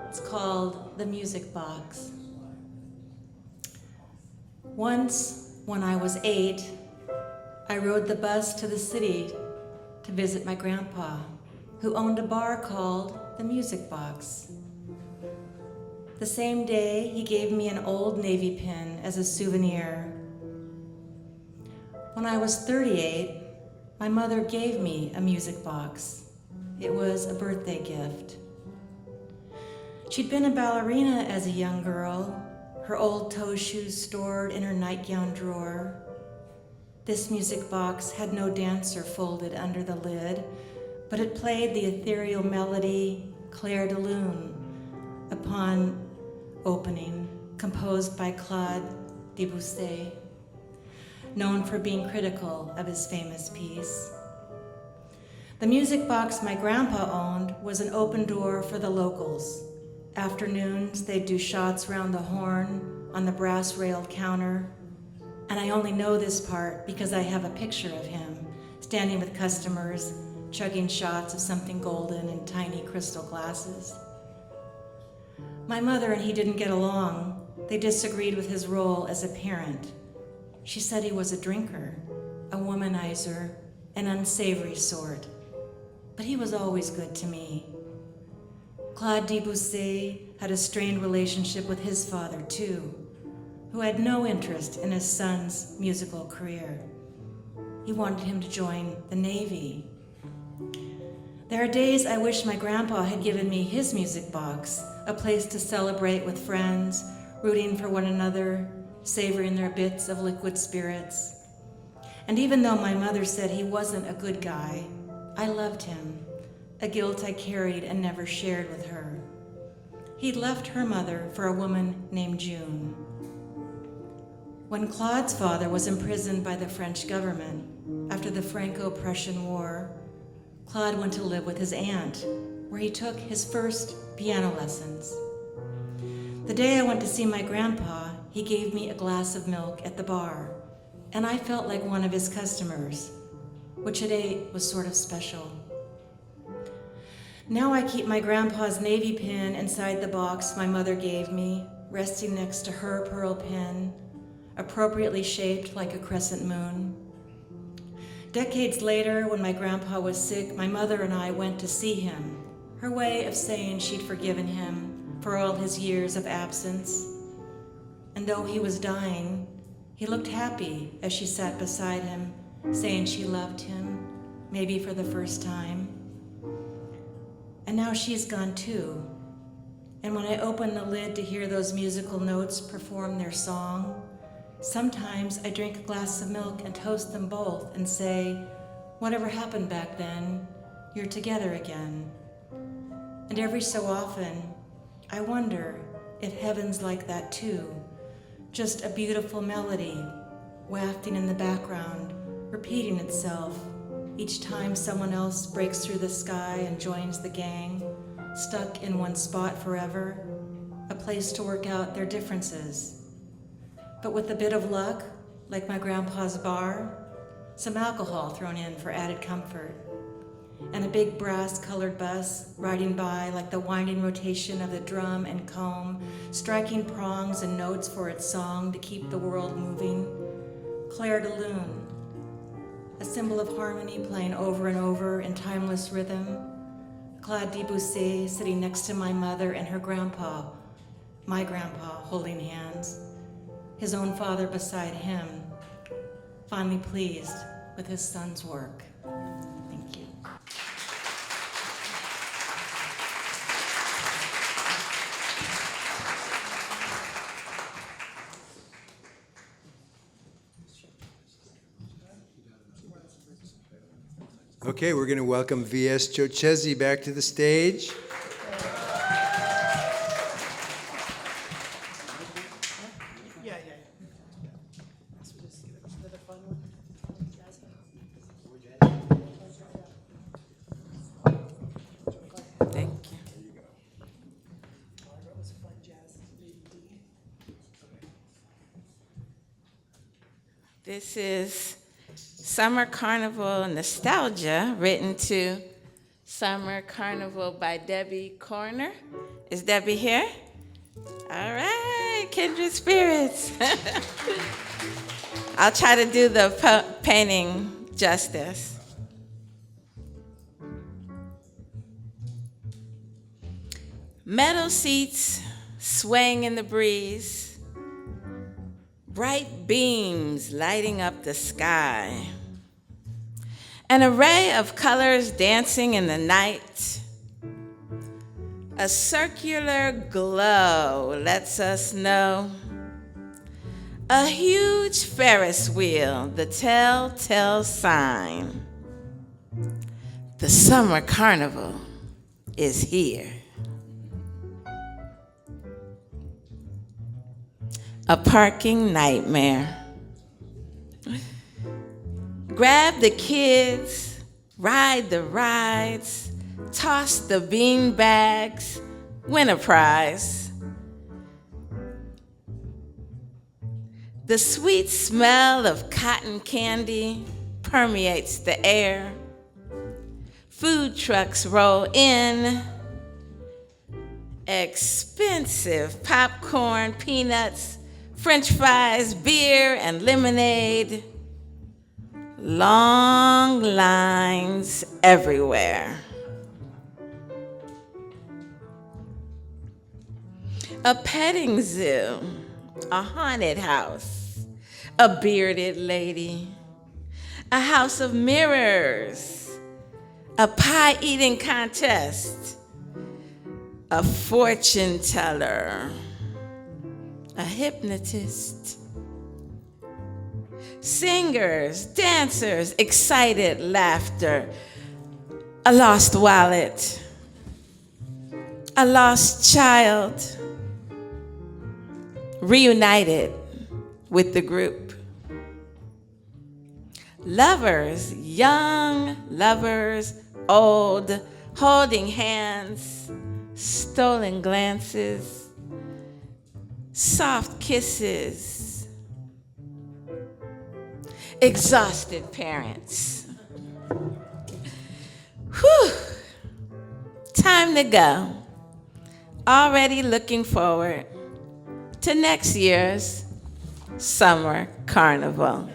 It's called The Music Box. Once, when I was 8, I rode the bus to the city to visit my grandpa, who owned a bar called The Music Box. The same day, he gave me an old Navy pin as a souvenir. When I was 38, my mother gave me a music box. It was a birthday gift. She'd been a ballerina as a young girl, her old toe shoes stored in her nightgown drawer. This music box had no dancer folded under the lid, but it played the ethereal melody Clair de Lune upon opening, composed by Claude Debussy, known for being critical of his famous piece. The music box my grandpa owned was an open door for the locals. Afternoons, they'd do shots round the horn on the brass-railed counter, and I only know this part because I have a picture of him standing with customers, chugging shots of something golden in tiny crystal glasses. My mother and he didn't get along. They disagreed with his role as a parent. She said he was a drinker, a womanizer, an unsavory sort. But he was always good to me. Claude Debussy had a strained relationship with his father, too, who had no interest in his son's musical career. He wanted him to join the Navy. There are days I wish my grandpa had given me his music box, a place to celebrate with friends, rooting for one another, savoring their bits of liquid spirits. And even though my mother said he wasn't a good guy, I loved him, a guilt I carried and never shared with her. He'd left her mother for a woman named June. When Claude's father was imprisoned by the French government after the Franco-Prussian War, Claude went to live with his aunt, where he took his first piano lessons. The day I went to see my grandpa, he gave me a glass of milk at the bar, and I felt like one of his customers, which at 8 was sort of special. Now I keep my grandpa's Navy pin inside the box my mother gave me, resting next to her pearl pin, appropriately shaped like a crescent moon. Decades later, when my grandpa was sick, my mother and I went to see him, her way of saying she'd forgiven him for all his years of absence. And though he was dying, he looked happy as she sat beside him, saying she loved him, maybe for the first time. And now she's gone too. And when I open the lid to hear those musical notes perform their song, sometimes I drink a glass of milk and toast them both and say, whatever happened back then, you're together again. And every so often, I wonder if heaven's like that too, just a beautiful melody, wafting in the background, repeating itself each time someone else breaks through the sky and joins the gang, stuck in one spot forever, a place to work out their differences. But with a bit of luck, like my grandpa's bar, some alcohol thrown in for added comfort, and a big brass-colored bus riding by like the winding rotation of the drum and comb, striking prongs and notes for its song to keep the world moving. Clair de Lune, a symbol of harmony playing over and over in timeless rhythm. Claude Debussy sitting next to my mother and her grandpa, my grandpa holding hands, his own father beside him, finally pleased with his son's work. Thank you. Okay, we're going to welcome V.S. Chochezi back to the stage. Thank you. This is Summer Carnival Nostalgia, written to Summer Carnival by Debbie Corner. Is Debbie here? All right, kindred spirits. I'll try to do the painting justice. Metal seats swaying in the breeze, bright beams lighting up the sky, an array of colors dancing in the night. A circular glow lets us know a huge Ferris wheel, the telltale sign. The summer carnival is here. A parking nightmare. Grab the kids, ride the rides, toss the bean bags, win a prize. The sweet smell of cotton candy permeates the air. Food trucks roll in. Expensive popcorn, peanuts, French fries, beer, and lemonade. Long lines everywhere. A petting zoo, a haunted house, a bearded lady, a house of mirrors, a pie-eating contest, a fortune teller, a hypnotist, singers, dancers, excited laughter, a lost wallet, a lost child, reunited with the group. Lovers, young lovers, old, holding hands, stolen glances, soft kisses, exhausted parents. Whew. Time to go. Already looking forward to next year's summer carnival.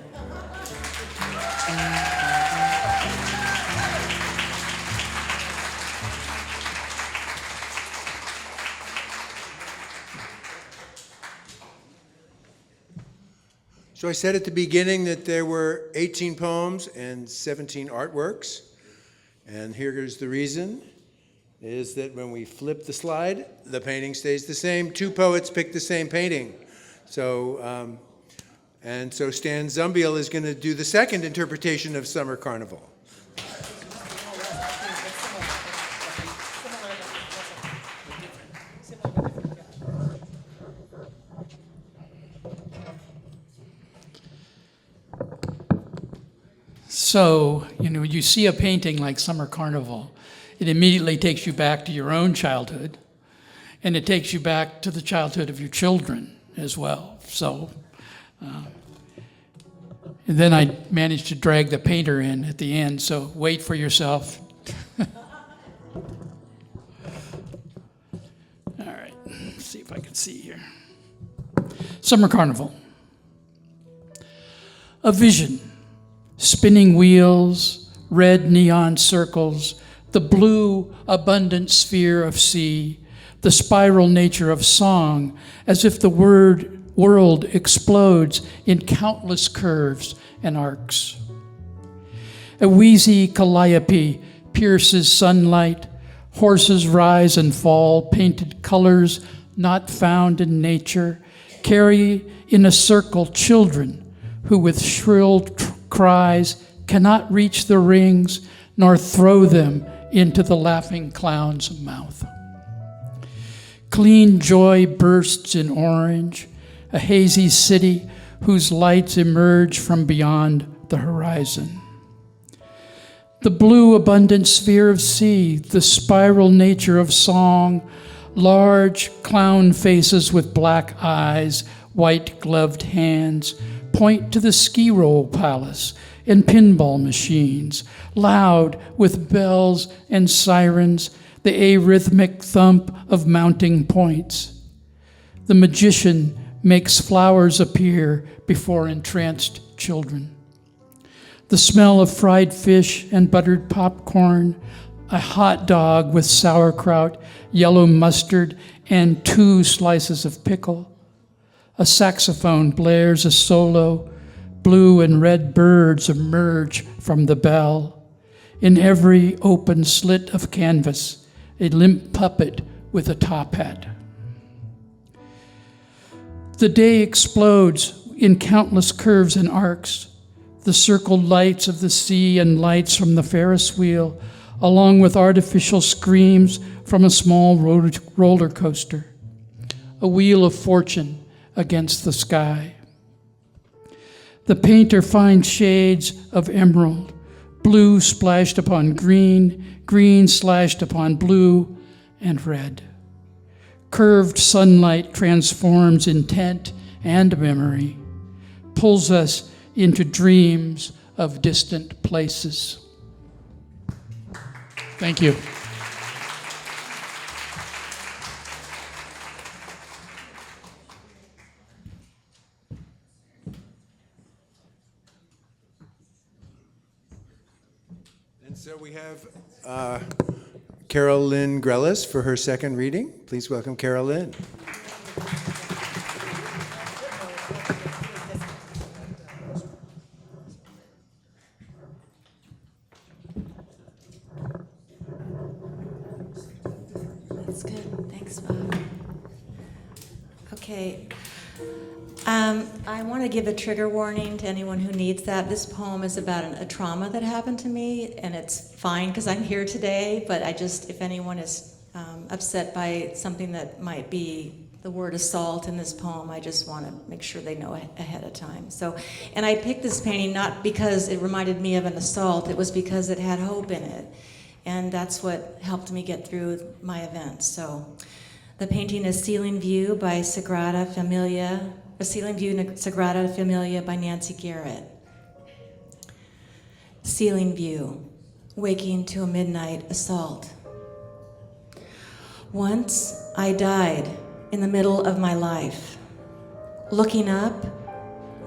So I said at the beginning that there were 18 poems and 17 artworks. And here's the reason, is that when we flip the slide, the painting stays the same. Two poets picked the same painting. So, so Stan Zumbiel is going to do the second interpretation of Summer Carnival. So, you see a painting like Summer Carnival, it immediately takes you back to your own childhood, and it takes you back to the childhood of your children as well. So, and then I managed to drag the painter in at the end, so wait for yourself. All right, let's see if I can see here. Summer Carnival. A vision. Spinning wheels, red neon circles, the blue, abundant sphere of sea, the spiral nature of song, as if the world explodes in countless curves and arcs. A wheezy calliope pierces sunlight, horses rise and fall, painted colors not found in nature, carry in a circle children who with shrill cries cannot reach the rings nor throw them into the laughing clown's mouth. Clean joy bursts in orange, a hazy city whose lights emerge from beyond the horizon. The blue abundant sphere of sea, the spiral nature of song, large clown faces with black eyes, white gloved hands, point to the ski roll palace and pinball machines, loud with bells and sirens, the arrhythmic thump of mounting points. The magician makes flowers appear before entranced children. The smell of fried fish and buttered popcorn, a hot dog with sauerkraut, yellow mustard, and 2 slices of pickle. A saxophone blares a solo. Blue and red birds emerge from the bell. In every open slit of canvas, a limp puppet with a top hat. The day explodes in countless curves and arcs. The circled lights of the sea and lights from the Ferris wheel, along with artificial screams from a small roller coaster. A wheel of fortune against the sky. The painter finds shades of emerald, blue splashed upon green, green slashed upon blue and red. Curved sunlight transforms intent and memory, pulls us into dreams of distant places. Thank you. And so we have Carol Lynn Grellis for her second reading. Please welcome Carol Lynn. That's good. Thanks, Bob. Okay. I want to give a trigger warning to anyone who needs that. This poem is about a trauma that happened to me, and it's fine because I'm here today, but if anyone is upset by something that might be the word assault in this poem, I just want to make sure they know ahead of time. And I picked this painting not because it reminded me of an assault, it was because it had hope in it. And that's what helped me get through my events. So the painting is Ceiling View by Sagrada Familia, a Ceiling View Sagrada Familia by Nancy Garrett. Ceiling View, waking to a midnight assault. Once I died in the middle of my life. Looking up,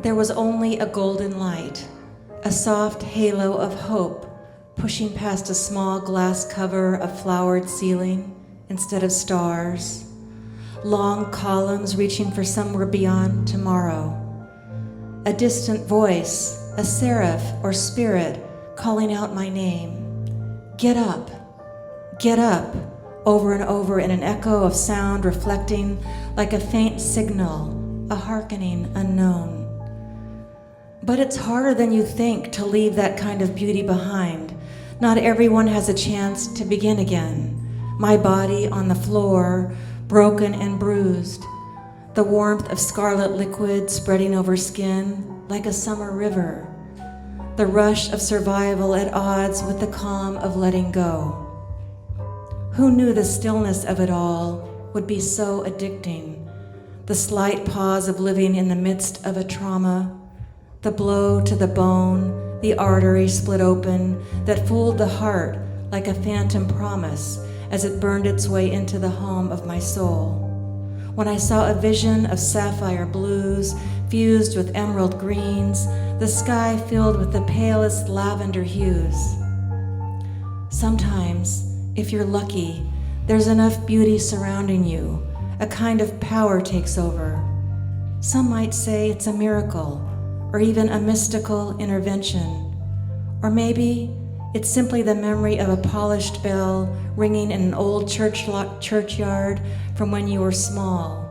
there was only a golden light, a soft halo of hope pushing past a small glass cover of flowered ceiling instead of stars, long columns reaching for somewhere beyond tomorrow. A distant voice, a seraph or spirit calling out my name. Get up, over and over in an echo of sound reflecting like a faint signal, a hearkening unknown. But it's harder than you think to leave that kind of beauty behind. Not everyone has a chance to begin again. My body on the floor, broken and bruised. The warmth of scarlet liquid spreading over skin like a summer river. The rush of survival at odds with the calm of letting go. Who knew the stillness of it all would be so addicting? The slight pause of living in the midst of a trauma, the blow to the bone, the artery split open that fooled the heart like a phantom promise as it burned its way into the home of my soul. When I saw a vision of sapphire blues fused with emerald greens, the sky filled with the palest lavender hues. Sometimes, if you're lucky, there's enough beauty surrounding you, a kind of power takes over. Some might say it's a miracle, or even a mystical intervention. Or maybe it's simply the memory of a polished bell ringing in an old churchyard from when you were small.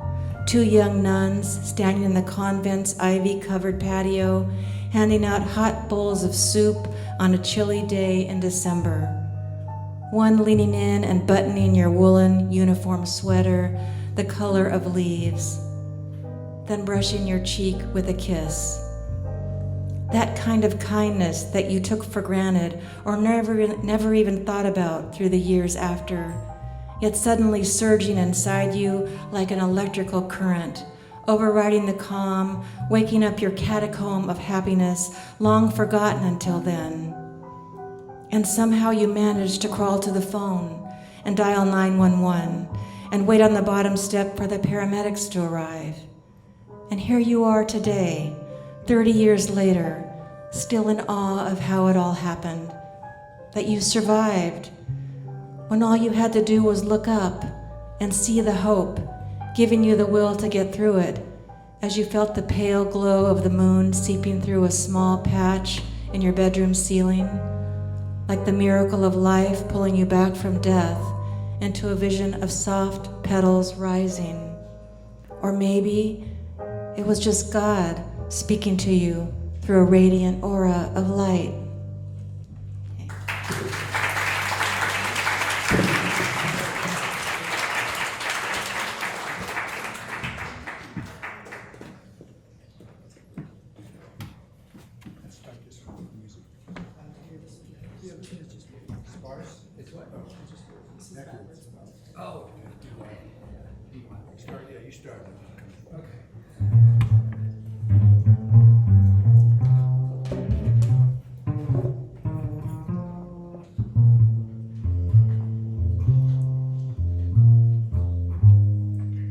2 young nuns standing in the convent's ivy-covered patio, handing out hot bowls of soup on a chilly day in December. One leaning in and buttoning your woolen uniform sweater, the color of leaves, then brushing your cheek with a kiss. That kind of kindness that you took for granted or never even thought about through the years after, yet suddenly surging inside you like an electrical current, overriding the calm, waking up your catacomb of happiness, long forgotten until then. And somehow you managed to crawl to the phone and dial 911 and wait on the bottom step for the paramedics to arrive. And here you are today, 30 years later, still in awe of how it all happened, that you survived, when all you had to do was look up and see the hope, giving you the will to get through it, as you felt the pale glow of the moon seeping through a small patch in your bedroom ceiling, like the miracle of life pulling you back from death into a vision of soft petals rising. Or maybe it was just God speaking to you through a radiant aura of light. You start.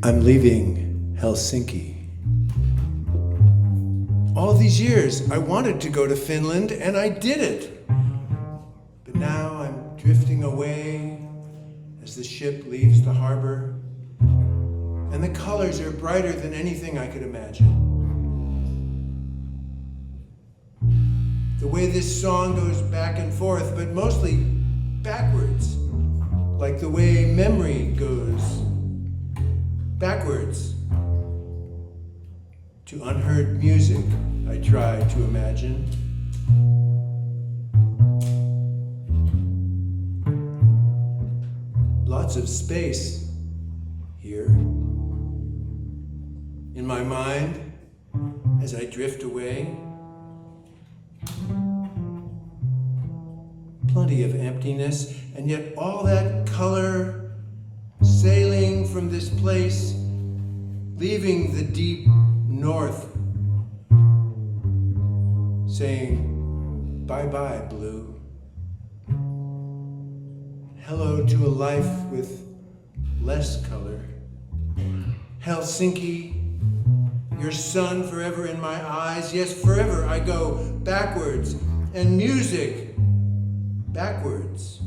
I'm leaving Helsinki. All these years, I wanted to go to Finland, and I did it. But now I'm drifting away as the ship leaves the harbor, and the colors are brighter than anything I could imagine. The way this song goes back and forth, but mostly backwards, like the way memory goes backwards to unheard music, I try to imagine. Lots of space here in my mind as I drift away. Plenty of emptiness, and yet all that color sailing from this place, leaving the deep north, saying bye-bye, blue. Hello to a life with less color. Helsinki, your sun forever in my eyes. Yes, forever I go backwards, and music backwards.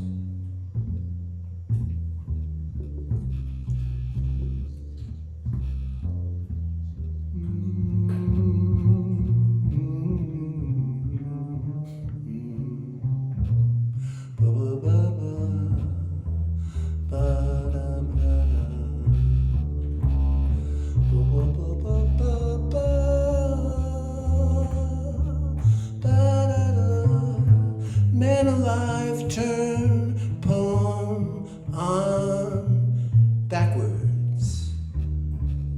Man alive, turn poem on backwards.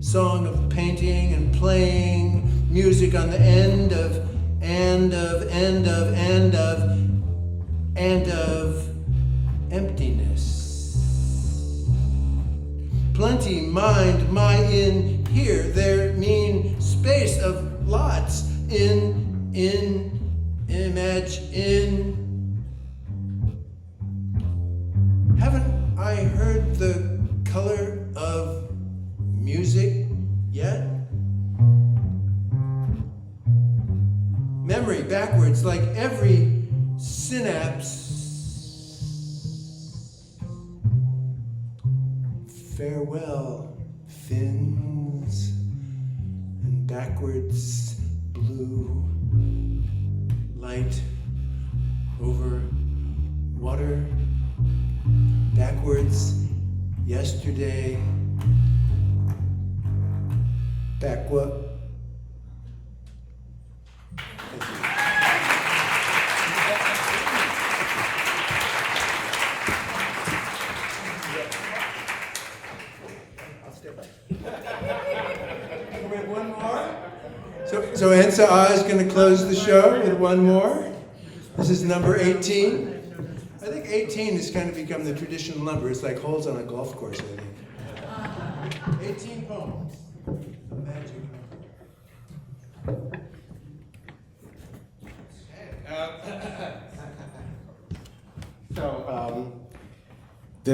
Song of painting and playing, music on the end of emptiness. Plenty mind, my in here, there mean space of lots in image in. Haven't I heard the color of music yet? Memory backwards, like every synapse. Farewell, fins, and backwards blue light over water. Backwards, yesterday, backward. We have one more. So Ensa A is going to close the show with one more. This is number 18. I think 18 has kind of become the traditional number. It's like holes on a golf course, I think. 18 poems.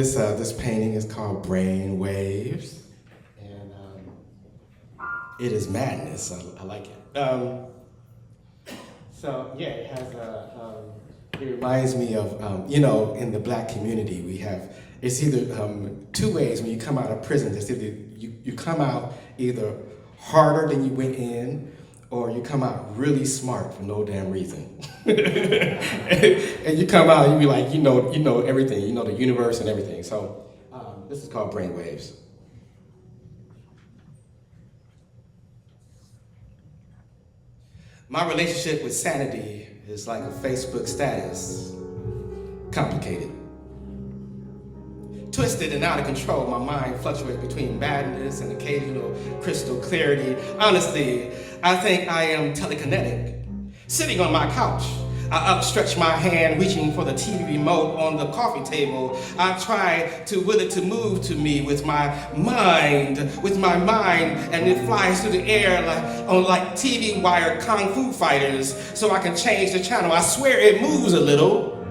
So this painting is called Brain Waves, and it is madness. I like it. So yeah, it has it reminds me of in the black community we have, it's either two ways when you come out of prison. It's either you come out either harder than you went in, or you come out really smart for no damn reason. And you come out and you be like, you know everything, you know the universe and everything. So this is called Brain Waves. My relationship with sanity is like a Facebook status. Complicated. Twisted and out of control, my mind fluctuates between madness and occasional crystal clarity. Honestly, I think I am telekinetic. Sitting on my couch, I upstretch my hand, reaching for the TV remote on the coffee table. I try to will it to move to me with my mind, and it flies through the air like TV wired kung fu fighters, so I can change the channel. I swear it moves a little.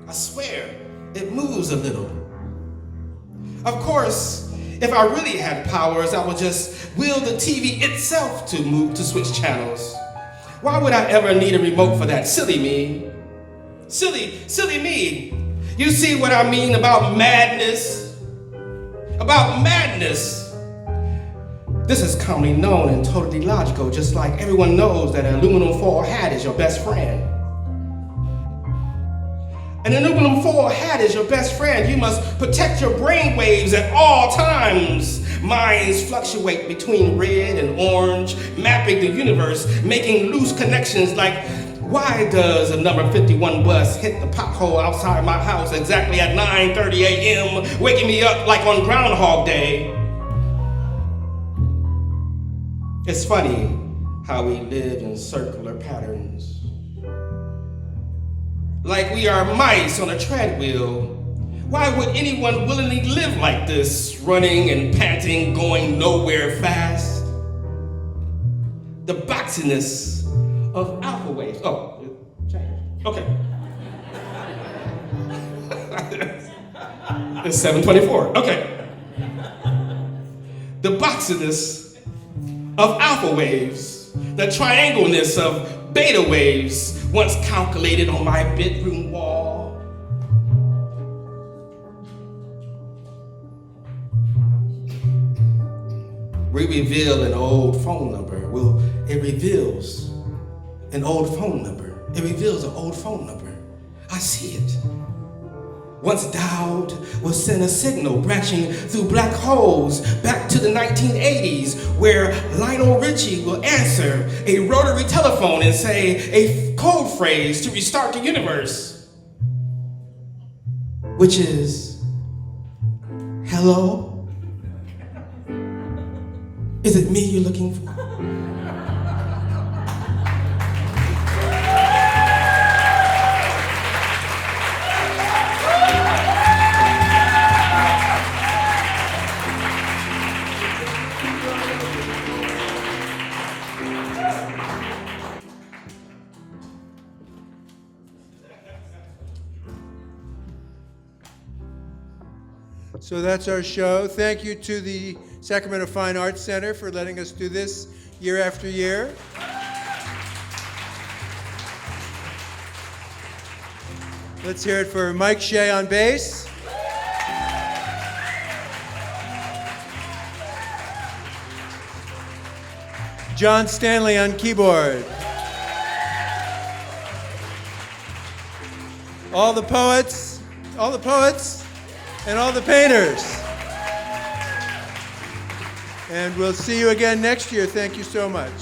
I swear it moves a little. Of course, if I really had powers, I would just will the TV itself to move to switch channels. Why would I ever need a remote for that? Silly me. Silly me. You see what I mean about madness? About madness. This is commonly known and totally logical, just like everyone knows that an aluminum foil hat is your best friend. An aluminum foil hat is your best friend. You must protect your brain waves at all times. Minds fluctuate between red and orange, mapping the universe, making loose connections like, why does a number 51 bus hit the pothole outside my house exactly at 9:30 a.m., waking me up like on Groundhog Day? It's funny how we live in circular patterns. Like we are mice on a treadmill. Why would anyone willingly live like this, running and panting, going nowhere fast? The boxiness of alpha waves. Oh, change. Okay. It's 7:24. Okay. The boxiness of alpha waves, the triangleness of beta waves, once calculated on my bedroom wall. We reveal an old phone number. Well, it reveals an old phone number. It reveals an old phone number. I see it. Once dialed will send a signal branching through black holes back to the 1980s, where Lionel Richie will answer a rotary telephone and say a code phrase to restart the universe, which is, hello? Is it me you're looking for? So that's our show. Thank you to the Sacramento Fine Arts Center for letting us do this year after year. Let's hear it for Mike Shea on bass. John Stanley on keyboard. All the poets, and all the painters. And we'll see you again next year. Thank you so much.